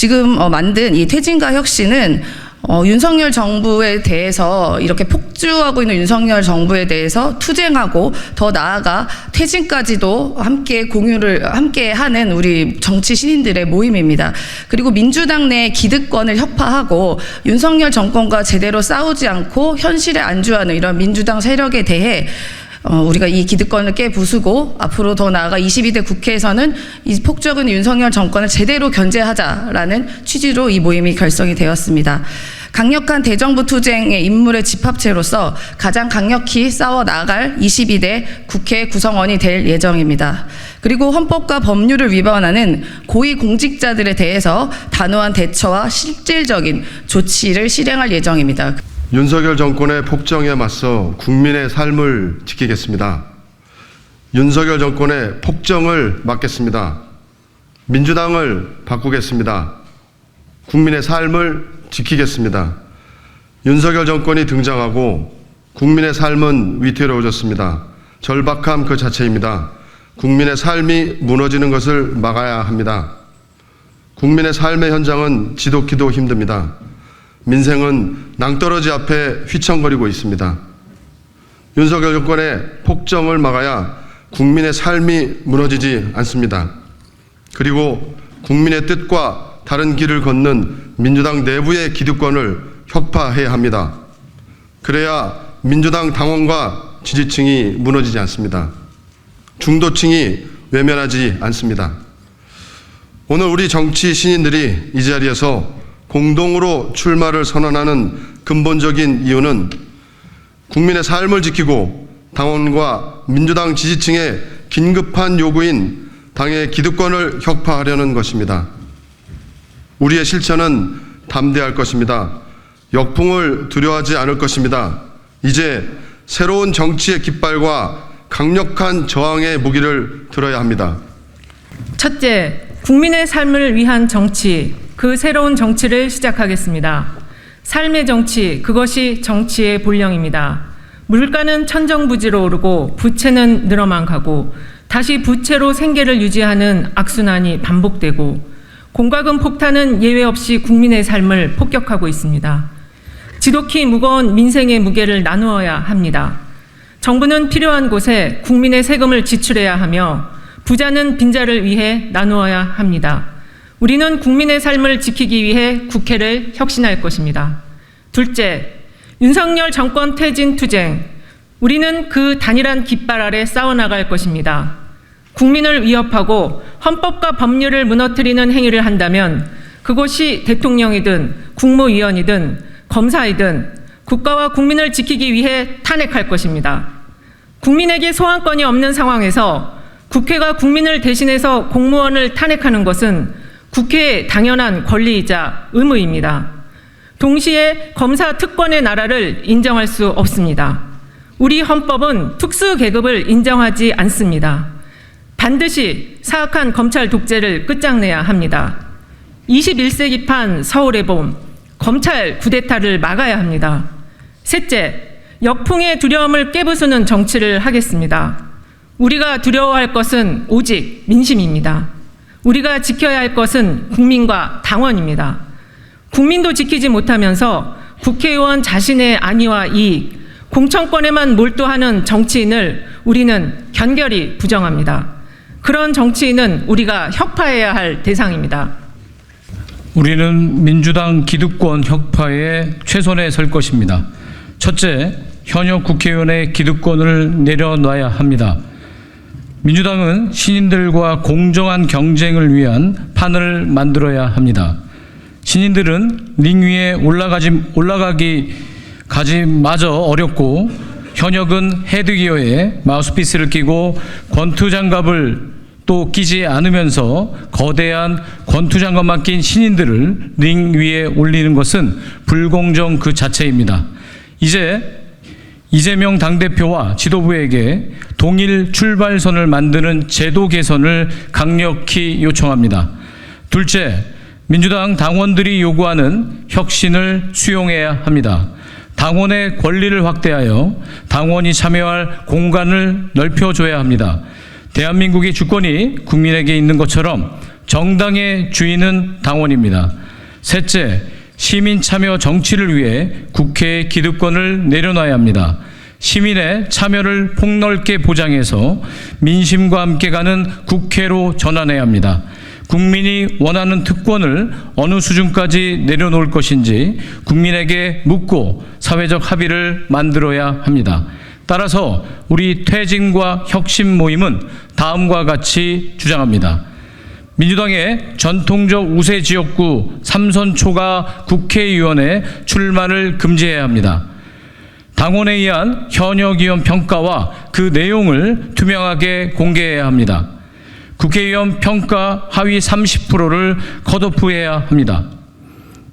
지금 만든 이 퇴진과 혁신은 윤석열 정부에 대해서 이렇게 폭주하고 있는 윤석열 정부에 대해서 투쟁하고 더 나아가 퇴진까지도 함께 하는 우리 정치 신인들의 모임입니다. 그리고 민주당 내 기득권을 혁파하고 윤석열 정권과 제대로 싸우지 않고 현실에 안주하는 이런 민주당 세력에 대해 우리가 이 기득권을 깨부수고 앞으로 더 나아가 22대 국회에서는 이 폭주하는 윤석열 정권을 제대로 견제하자라는 취지로 이 모임이 결성이 되었습니다. 강력한 대정부 투쟁의 인물의 집합체로서 가장 강력히 싸워 나갈 22대 국회 구성원이 될 예정입니다. 그리고 헌법과 법률을 위반하는 고위공직자들에 대해서 단호한 대처와 실질적인 조치를 실행할 예정입니다. 윤석열 정권의 폭정에 맞서 국민의 삶을 지키겠습니다. 윤석열 정권의 폭정을 막겠습니다. 민주당을 바꾸겠습니다. 국민의 삶을 지키겠습니다. 윤석열 정권이 등장하고 국민의 삶은 위태로워졌습니다. 절박함 그 자체입니다. 국민의 삶이 무너지는 것을 막아야 합니다. 국민의 삶의 현장은 지독히도 힘듭니다. 민생은 낭떠러지 앞에 휘청거리고 있습니다. 윤석열 정권의 폭정을 막아야 국민의 삶이 무너지지 않습니다. 그리고 국민의 뜻과 다른 길을 걷는 민주당 내부의 기득권을 혁파해야 합니다. 그래야 민주당 당원과 지지층이 무너지지 않습니다. 중도층이 외면하지 않습니다. 오늘 우리 정치 신인들이 이 자리에서 공동으로 출마를 선언하는 근본적인 이유는 국민의 삶을 지키고 당원과 민주당 지지층의 긴급한 요구인 당의 기득권을 혁파하려는 것입니다. 우리의 실천은 담대할 것입니다. 역풍을 두려워하지 않을 것입니다. 이제 새로운 정치의 깃발과 강력한 저항의 무기를 들어야 합니다. 첫째, 국민의 삶을 위한 정치, 그 새로운 정치를 시작하겠습니다. 삶의 정치, 그것이 정치의 본령입니다. 물가는 천정부지로 오르고 부채는 늘어만 가고 다시 부채로 생계를 유지하는 악순환이 반복되고 공과금 폭탄은 예외 없이 국민의 삶을 폭격하고 있습니다. 지독히 무거운 민생의 무게를 나누어야 합니다. 정부는 필요한 곳에 국민의 세금을 지출해야 하며 부자는 빈자를 위해 나누어야 합니다. 우리는 국민의 삶을 지키기 위해 국회를 혁신할 것입니다. 둘째, 윤석열 정권 퇴진 투쟁. 우리는 그 단일한 깃발 아래 싸워나갈 것입니다. 국민을 위협하고 헌법과 법률을 무너뜨리는 행위를 한다면 그것이 대통령이든 국무위원이든 검사이든 국가와 국민을 지키기 위해 탄핵할 것입니다. 국민에게 소환권이 없는 상황에서 국회가 국민을 대신해서 공무원을 탄핵하는 것은 국회의 당연한 권리이자 의무입니다. 동시에 검사 특권의 나라를 인정할 수 없습니다. 우리 헌법은 특수계급을 인정하지 않습니다. 반드시 사악한 검찰 독재를 끝장내야 합니다. 21세기판 서울의 봄, 검찰 쿠데타를 막아야 합니다. 셋째, 역풍의 두려움을 깨부수는 정치를 하겠습니다. 우리가 두려워할 것은 오직 민심입니다. 우리가 지켜야 할 것은 국민과 당원입니다. 국민도 지키지 못하면서 국회의원 자신의 안위와 이익, 공천권에만 몰두하는 정치인을 우리는 견결히 부정합니다. 그런 정치인은 우리가 혁파해야 할 대상입니다. 우리는 민주당 기득권 혁파에 최선에 설 것입니다. 첫째, 현역 국회의원의 기득권을 내려놔야 합니다. 민주당은 신인들과 공정한 경쟁을 위한 판을 만들어야 합니다. 신인들은 링 위에 올라가기마저 어렵고 현역은 헤드기어에 마우스피스를 끼고 권투장갑을 또 끼지 않으면서 거대한 권투장갑만 낀 신인들을 링 위에 올리는 것은 불공정 그 자체입니다. 이제 이재명 당대표와 지도부에게 동일 출발선을 만드는 제도 개선을 강력히 요청합니다. 둘째, 민주당 당원들이 요구하는 혁신을 수용해야 합니다. 당원의 권리를 확대하여 당원이 참여할 공간을 넓혀줘야 합니다. 대한민국의 주권이 국민에게 있는 것처럼 정당의 주인은 당원입니다. 셋째, 시민 참여 정치를 위해 국회의 기득권을 내려놔야 합니다. 시민의 참여를 폭넓게 보장해서 민심과 함께 가는 국회로 전환해야 합니다. 국민이 원하는 특권을 어느 수준까지 내려놓을 것인지 국민에게 묻고 사회적 합의를 만들어야 합니다. 따라서 우리 퇴진과 혁신 모임은 다음과 같이 주장합니다. 민주당의 전통적 우세 지역구 삼선초가 국회의원의 출마를 금지해야 합니다. 당원에 의한 현역 의원 평가와 그 내용을 투명하게 공개해야 합니다. 국회의원 평가 하위 30%를 컷오프해야 합니다.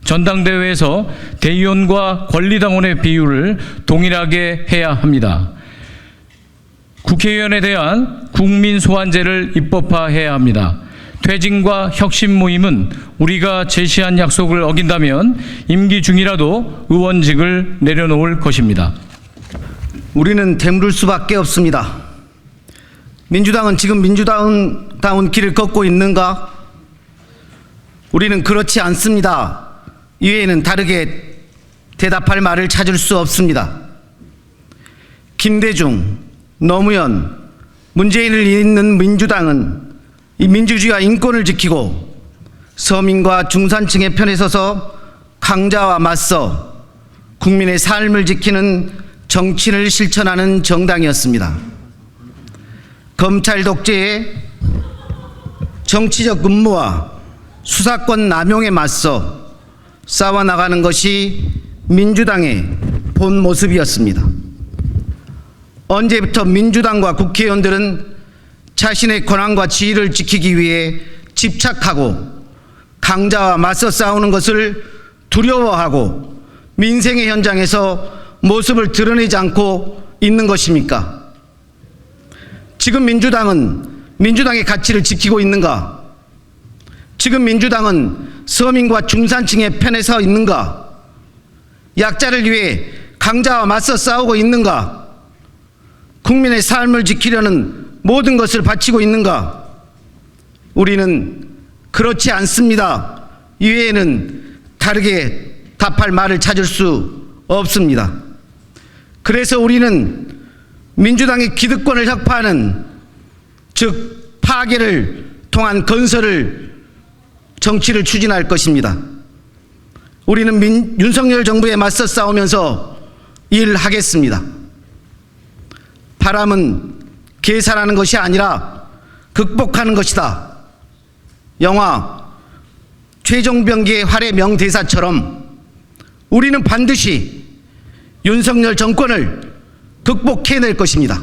전당대회에서 대의원과 권리당원의 비율을 동일하게 해야 합니다. 국회의원에 대한 국민소환제를 입법화해야 합니다. 퇴진과 혁신 모임은 우리가 제시한 약속을 어긴다면 임기 중이라도 의원직을 내려놓을 것입니다. 우리는 대물을 수밖에 없습니다. 민주당은 지금 민주당다운 길을 걷고 있는가? 우리는 그렇지 않습니다. 이외에는 다르게 대답할 말을 찾을 수 없습니다. 김대중, 노무현, 문재인을 잇는 민주당은 이 민주주의와 인권을 지키고 서민과 중산층의 편에 서서 강자와 맞서 국민의 삶을 지키는 정치를 실천하는 정당이었습니다. 검찰 독재의 정치적 음모와 수사권 남용에 맞서 싸워나가는 것이 민주당의 본 모습이었습니다. 언제부터 민주당과 국회의원들은 자신의 권한과 지위를 지키기 위해 집착하고 강자와 맞서 싸우는 것을 두려워하고 민생의 현장에서 모습을 드러내지 않고 있는 것입니까? 지금 민주당은 민주당의 가치를 지키고 있는가? 지금 민주당은 서민과 중산층의 편에 서 있는가? 약자를 위해 강자와 맞서 싸우고 있는가? 국민의 삶을 지키려는 모든 것을 바치고 있는가? 우리는 그렇지 않습니다. 이외에는 다르게 답할 말을 찾을 수 없습니다. 그래서 우리는 민주당의 기득권을 혁파하는, 즉 파괴를 통한 건설을 정치를 추진할 것입니다. 우리는 윤석열 정부에 맞서 싸우면서 일하겠습니다. 바람은 계산하는 것이 아니라 극복하는 것이다. 영화 최종병기의 활의 명대사처럼 우리는 반드시 윤석열 정권을 극복해낼 것입니다.